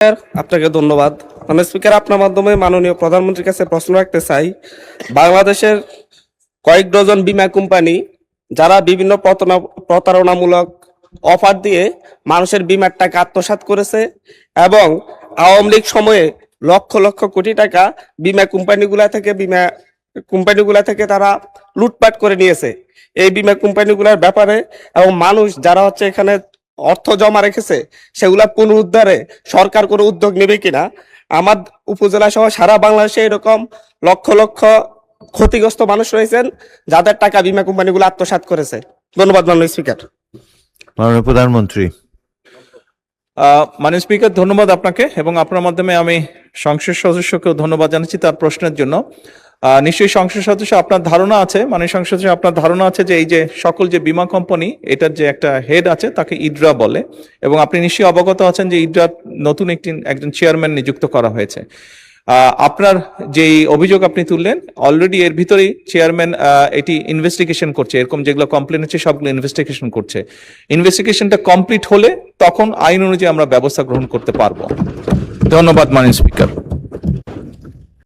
আপনাকে ধন্যবাদ। মানে স্পিকার, আপনার মাধ্যমে মাননীয় প্রধানমন্ত্রীর কাছে প্রশ্ন রাখতে চাই। বাংলাদেশের কয়েক ডজন বীমা কোম্পানি যারা বিভিন্ন প্রতারণামূলক অফার দিয়ে মানুষের বীমার টাকা আত্মসাৎ করেছে এবং আওয়ামী লীগ সময়ে লক্ষ লক্ষ কোটি টাকা বীমা কোম্পানিগুলা থেকে তারা লুটপাট করে নিয়েছে। এই বীমা কোম্পানিগুলোর ব্যাপারে এবং মানুষ যারা এখানে অর্থ জমা রেখেছে সেগুলা পুনরুদ্ধারে সরকার কোনো উদ্যোগ নেবে কিনা। আমার উপজেলা সহ সারা বাংলাদেশে এরকম লক্ষ লক্ষ ক্ষতিগ্রস্ত মানুষ রয়েছেন যাদের টাকা বীমা কোম্পানিগুলো আত্মসাৎ করেছে। ধন্যবাদ মাননীয় স্পিকার। মাননীয় প্রধানমন্ত্রী। মাননীয় স্পিকার, ধন্যবাদ আপনাকে এবং আপনার মাধ্যমে আমি সংসদ সদস্যকেও ধন্যবাদ জানাচ্ছি তার প্রশ্নের জন্য। নিশ্চয়ই সংসদ সদস্য আপনার ধারণা আছে, মাননীয় সংসদ সদস্য আপনার ধারণা আছে যে এই যে সকল যে বীমা কোম্পানি এটার যে একটা হেড আছে তাকে ইডরা বলে, এবং আপনি নিশ্চয়ই অবগত আছেন যে ইডরার নতুন একজন চেয়ারম্যান নিযুক্ত করা হয়েছে। আপনার যেই অভিযোগ আপনি তুললেন, অলরেডি এর ভিতরেই চেয়ারম্যান এটি ইনভেস্টিগেশন করছে, এরকম যেগুলো কমপ্লেন হচ্ছে সবগুলো ইনভেস্টিগেশন করছে। ইনভেস্টিগেশনটা কমপ্লিট হলে তখন আইন অনুযায়ী আমরা ব্যবস্থা গ্রহণ করতে পারবো। ধন্যবাদ মাননীয় স্পিকার।